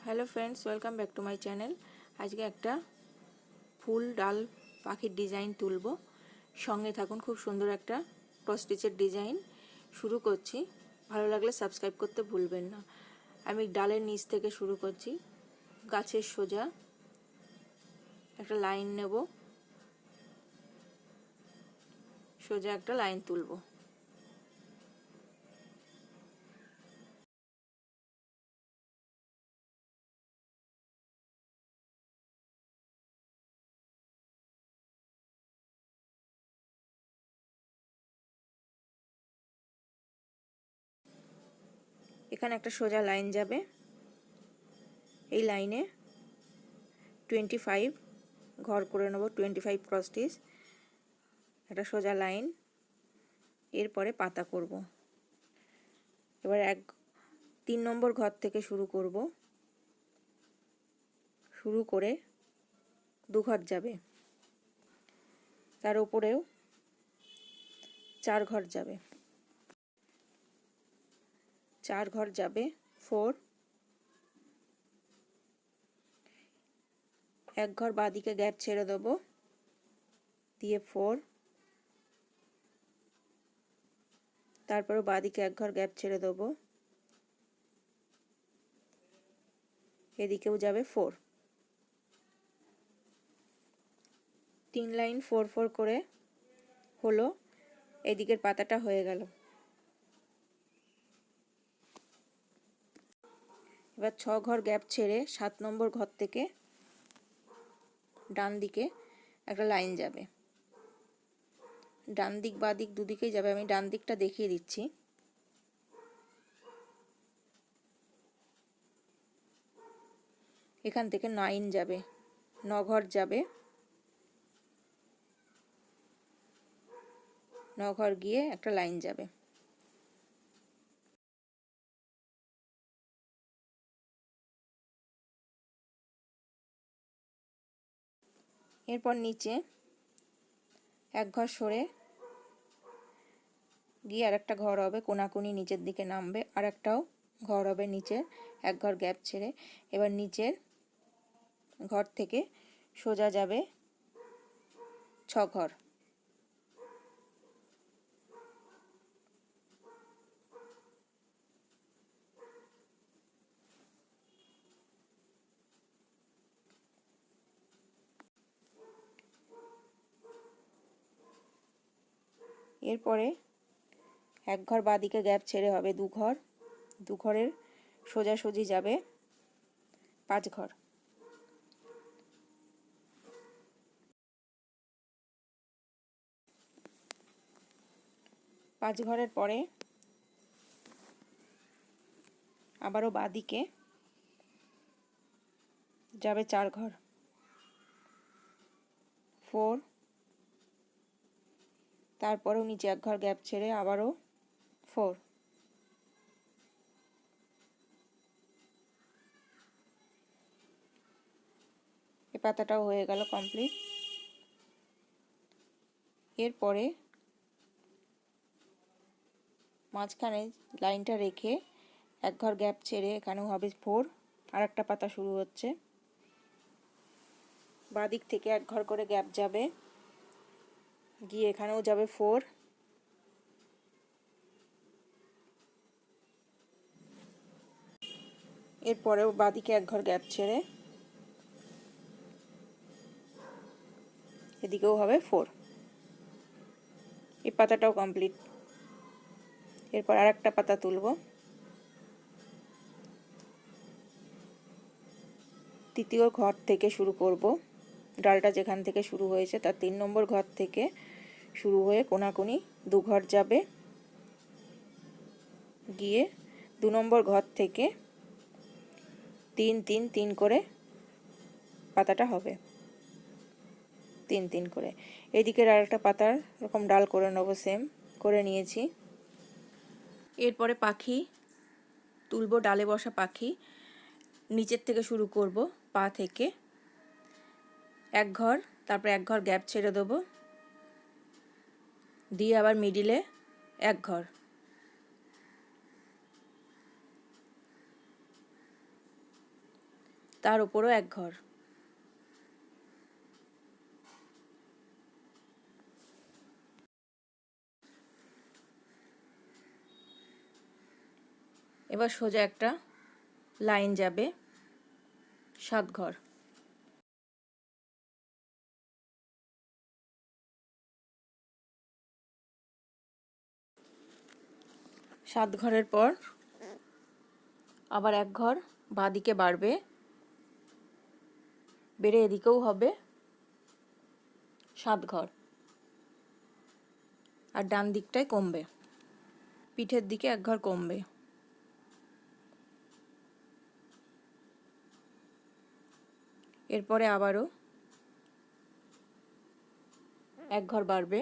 Hello friends, welcome back to my channel. आज के एक फुल डाल पाखिर डिजाइन तुलब। संगे थाकुन, खूब सुंदर एक क्रस स्टिचेर डिजाइन शुरू करछि। भालो लागले सबस्क्राइब करते भूलबेन ना। आमी डालेर नीच थेके शुरू करछि। गाछेर सोजा एक लाइन नेब, सोजा एक लाइन तुलब। এখানে একটা সোজা লাইন যাবে। এই লাইনে 25 ঘর করে নেব। 25 ক্রস স্টিচ, একটা সোজা লাইন, এরপরে পাতা করব। এবার 3 নম্বর ঘর থেকে শুরু করব। শুরু করে 2 ঘর যাবে, তার উপরেও 4 ঘর যাবে। 4 ঘর যাবে 4, এক ঘর বাঁদিকে গ্যাপ ছেড়ে দেব, দিয়ে 4, তারপরে বাঁদিকে এক ঘর গ্যাপ ছেড়ে দেব, এদিকেও যাবে 4। 3 লাইন 4 4 করে হলো। এদিকের পাতাটা হয়ে গেল। এবার 6 ঘর গ্যাপ ছেড়ে 7 নম্বর ঘর থেকে ডান দিকে একটা লাইন যাবে। ডান দিক বাঁ দিক দুদিকেই যাবে। আমি ডান দিকটা দেখিয়ে দিচ্ছি। এখান থেকে 9 যাবে, 9 ঘর যাবে। 9 ঘর গিয়ে একটা লাইন যাবে। এরপর নিচে এক ঘর সরে গিয়ে আরেকটা ঘর হবে, কোনাকুনি নিচের দিকে নামবে। আর একটাও ঘর হবে নিচে, এক ঘর গ্যাপ ছেড়ে। এবার নিচের ঘর থেকে সোজা যাবে 6 ঘর। এরপরে এক ঘর বাঁদিকে গ্যাপ ছেড়ে হবে 2 ঘর। 2 ঘরের সোজাসুজি যাবে 5 ঘর। 5 ঘরের পরে আবারও বাঁদিকে যাবে 4 ঘর, 4, তারপরেও নিচে এক ঘর গ্যাপ ছেড়ে আবারও 4। এই পাতাটাও হয়ে গেল কমপ্লিট। এরপরে মাঝখানে লাইনটা রেখে এক ঘর গ্যাপ ছেড়ে এখানেও হবে 4, আর একটা পাতা শুরু হচ্ছে। বাঁদিক থেকে এক ঘর করে গ্যাপ যাবে, গিয়ে এখানেও যাবে 4। এরপরেও বাঁদিকে এক ঘর গ্যাপ ছেড়ে এদিকেও হবে 4। এই পাতাটাও কমপ্লিট। এরপর আর একটা পাতা তুলব। তৃতীয় ঘর থেকে শুরু করব। ডালটা যেখান থেকে শুরু হয়েছে তার 3 নম্বর ঘর থেকে শুরু হয়ে কোনাকুনি 2 ঘর যাবে, গিয়ে 2 নম্বর ঘর থেকে 3 3 3 করে পাতাটা হবে। 3 3 করে এদিকের আরেকটা পাতার এরকম ডাল করে নেব। সেম করে নিয়েছি। এরপরে পাখি তুলব, ডালে বসা পাখি। নিচের থেকে শুরু করব, পা থেকে এক ঘর, তারপর এক ঘর গ্যাপ ছেড়ে দেবো, দিয়ে আবার মিডিলে এক ঘর, তার উপরও এক ঘর। এবার সোজা একটা লাইন যাবে 7 ঘর। 7 ঘরের পর আবার এক ঘর বাঁদিকে বাড়বে, বেড়ে এদিকেও হবে 7 ঘর, আর ডান দিকটায় কমবে, পিঠের দিকে এক ঘর কমবে। এরপরে আবারও এক ঘর বাড়বে,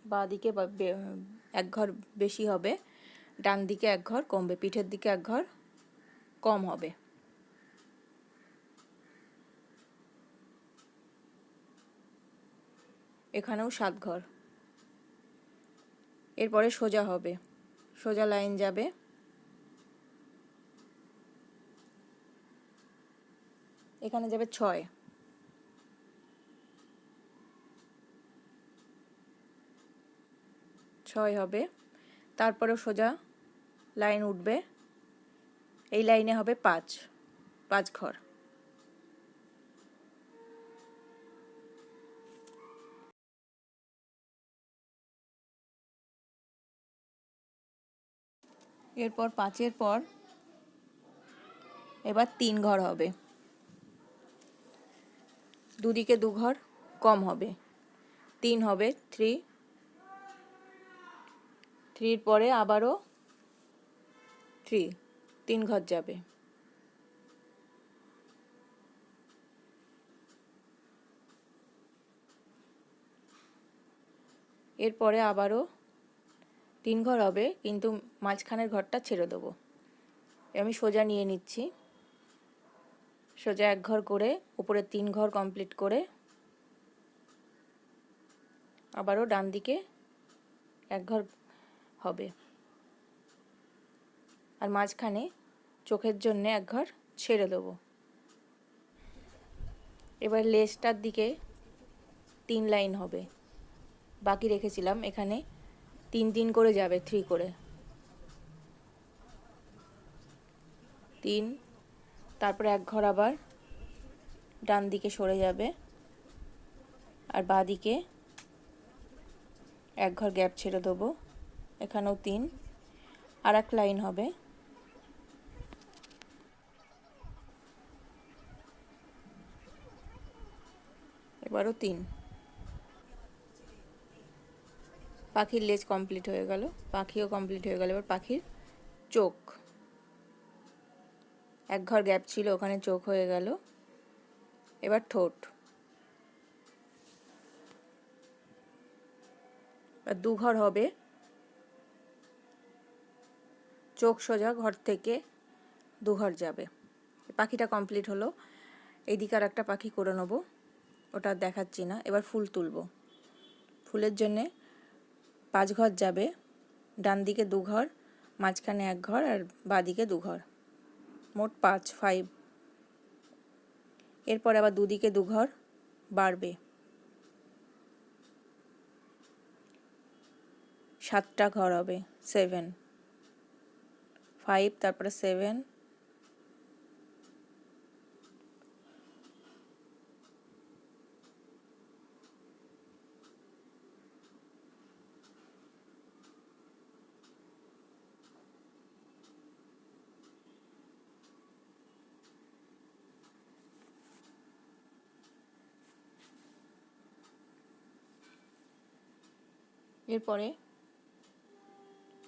বাঁ দিকে এক ঘর বেশি হবে, ডান দিকে এক ঘর কমবে, পিঠের দিকে এক ঘর কম হবে। এখানেও 7 ঘর। এরপরে সোজা হবে, সোজা লাইন যাবে, এখানে যাবে 6, 6 হবে। তারপরে সোজা লাইন উঠবে, এই লাইনে হবে 5 ঘর। এরপর 5-এর পর এবার 3 ঘর হবে, দুদিকে 2 ঘর কম হবে, 3 হবে, 3 পরে আবারও 3 ঘর যাবে। এরপরে আবারও 3 ঘর হবে, কিন্তু মাঝখানের ঘরটা ছেড়ে দেবো। আমি সোজা নিয়ে নিচ্ছি, সোজা এক ঘর করে উপরে 3 ঘর কমপ্লিট করে আবারও ডান দিকে এক ঘর হবে, আর মাঝখানে চোখের জন্য এক ঘর ছেড়ে দেবো। এবার লেজটার দিকে 3 লাইন হবে, বাকি রেখেছিলাম, এখানে 3 করে যাবে, 3 করে 3, তারপরে এক ঘর আবার ডান দিকে সরে যাবে, আর বাঁ দিকে এক ঘর গ্যাপ ছেড়ে দেবো, এখানেও 3, আর এক লাইন হবে, এবারও 3। পাখির লেজ কমপ্লিট হয়ে গেল, পাখিও কমপ্লিট হয়ে গেল। এবার পাখির চোখ, এক ঘর গ্যাপ ছিল, ওখানে চোখ হয়ে গেল। এবার ঠোঁট, 2 ঘর হবে, চোখ সোজা ঘর থেকে 2 ঘর যাবে। পাখিটা কমপ্লিট হলো। এইদিকে আর একটা পাখি করে নেব, ওটা দেখাচ্ছি না। এবার ফুল তুলব, ফুলের জন্যে 5 ঘর যাবে, ডান দিকে 2 ঘর, মাঝখানে এক ঘর, আর বাঁ দিকে 2 ঘর, মোট 5। এরপর আবার দুদিকে 2 ঘর বাড়বে, 7টা ঘর হবে, 7, 5, তারপরে 7, এরপরে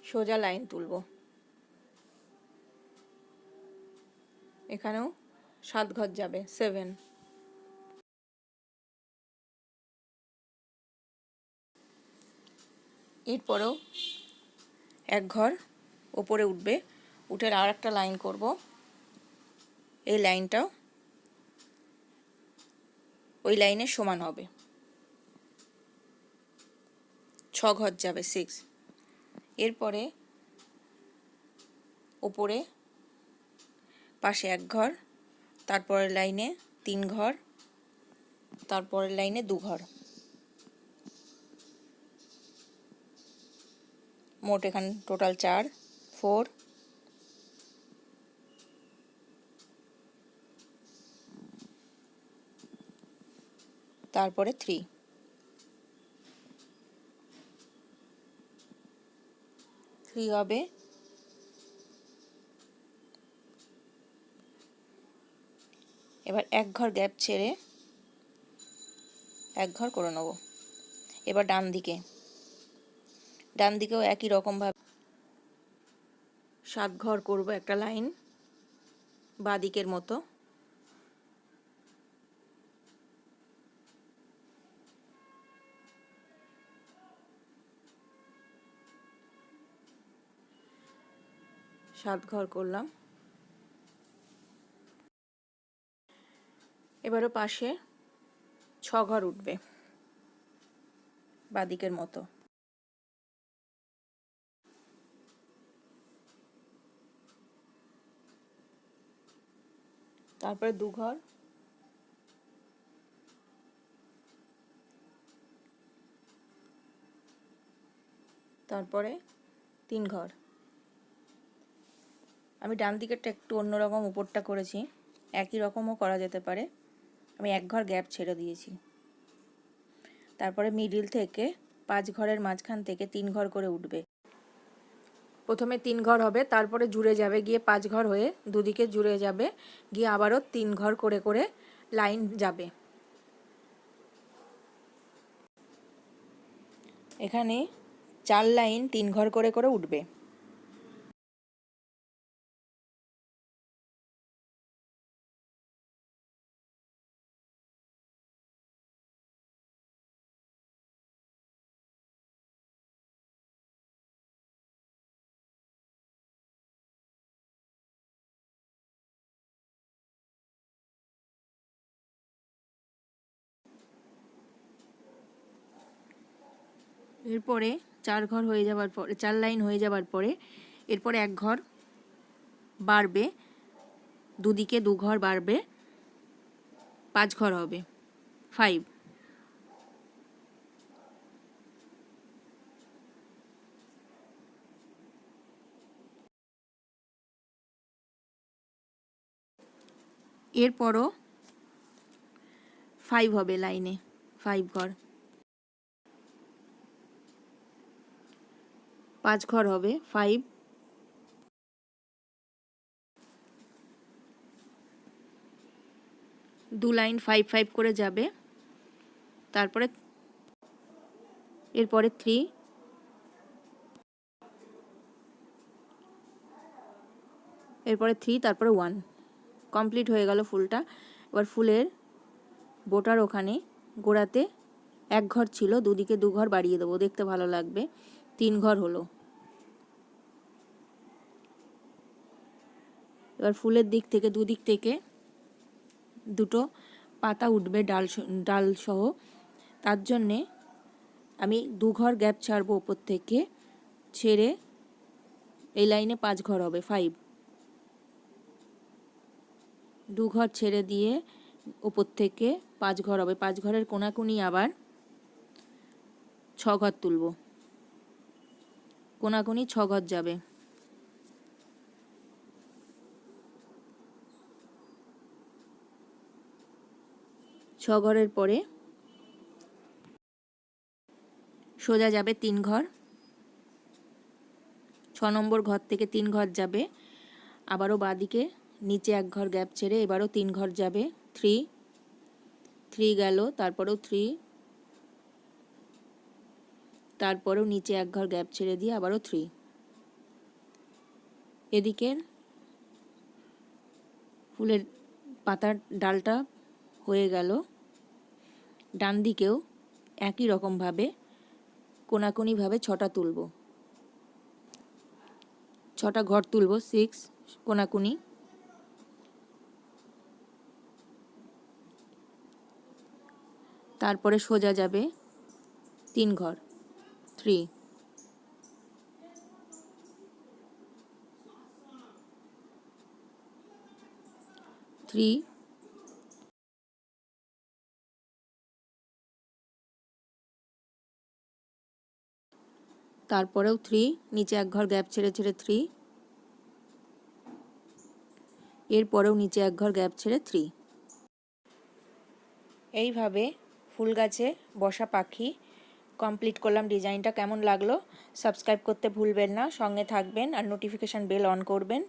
সোজা লাইন তুলব, এখানেও 7 ঘর যাবে, 7। এরপরেও এক ঘর ওপরে উঠবে, উঠে আর একটা লাইন করব, এই লাইনটাও ওই লাইনের সমান হবে, 6 ঘর যাবে, 6। এরপরে ওপরে পাশে 1 ঘর, তারপরের লাইনে 3 ঘর, তারপরের লাইনে 2 ঘর, মোট এখানে টোটাল 4, 4, তারপরে 3, 3 হবে। এবার 1 ঘর গ্যাপ ছেড়ে 1 ঘর করে নেব। এবার ডান দিকেও একই রকম ভাবে 7 ঘর করব, একটা লাইন বাঁ দিকের মতো। সাত ঘর করলাম। এবারও পাশে 6 ঘর উঠবে বাঁ দিকের মতো। তারপরে 2 ঘর, তারপরে 3 ঘর। আমি ডান দিকেরটা একটু অন্যরকম উপরটা করেছি, একই রকমও করা যেতে পারে। আমি 1 ঘর গ্যাপ ছেড়ে দিয়েছি। তারপরে মিডিল থেকে 5 ঘরের মাঝখান থেকে 3 ঘর করে উঠবে। প্রথমে 3 ঘর হবে, তারপরে জুড়ে যাবে, গিয়ে 5 ঘর হয়ে দুদিকে জুড়ে যাবে, গিয়ে আবারও 3 ঘর করে করে লাইন যাবে। এখানে 4 লাইন 3 ঘর করে করে উঠবে। এরপরে 4 ঘর হয়ে যাওয়ার পরে, 4 লাইন হয়ে যাওয়ার পরে এরপরে 1 ঘর বাড়বে, দুদিকে 2 ঘর বাড়বে, 5 ঘর হবে, 5। এরপরও 5 হবে লাইনে, 5 ঘর, 5 ঘর হবে, 5। দু লাইন 5 5 করে যাবে। তারপরে এরপরে 3, এরপরে 3, তারপরে 1। কমপ্লিট হয়ে গেল ফুলটা। এবার ফুলের বোটার ওখানে গোড়াতে 1 ঘর ছিল, দুদিকে 2 ঘর বাড়িয়ে দেবো, দেখতে ভালো লাগবে। 3 ঘর হলো। এবার ফুলের দিক থেকে দুদিক থেকে দুটো পাতা উঠবে ডাল সহ। তার জন্যে আমি 2 ঘর গ্যাপ ছাড়বো ওপর থেকে, ছেড়ে এই লাইনে 5 ঘর হবে, 5। 2 ঘর ছেড়ে দিয়ে ওপর থেকে 5 ঘর হবে। 5 ঘরের কোনাকুনি আবার 6 ঘর তুলব, কোনাকুনি 6 ঘর যাবে। ছ ঘরের পরে সোজা যাবে 3 ঘর, 6 নম্বর ঘর থেকে 3 ঘর যাবে, আবারও বাঁদিকে নিচে 1 ঘর গ্যাপ ছেড়ে এবারও 3 ঘর যাবে, 3, 3 গেল, তারপরেও 3, তারপরেও নিচে 1 ঘর গ্যাপ ছেড়ে দিয়ে আবারও 3। এদিকের ফুলের পাতার ডালটা হয়ে গেল। ডান দিকেও একই রকমভাবে কোনাকুনিভাবে 6টা তুলব, 6টা ঘর তুলব, 6 কোনাকুনি। তারপরে সোজা যাবে 3 ঘর, 3। 3, তারপরেও 3, নিচে এক ঘর গ্যাপ ছেড়ে ছেড়ে 3, এরপরেও নিচে এক ঘর গ্যাপ ছেড়ে 3। এইভাবে ফুল গাছে বসা পাখি কমপ্লিট করলাম। ডিজাইনটা কেমন লাগলো সাবস্ক্রাইব করতে ভুলবেন না, সঙ্গে থাকবেন আর নোটিফিকেশান বেল অন করবেন।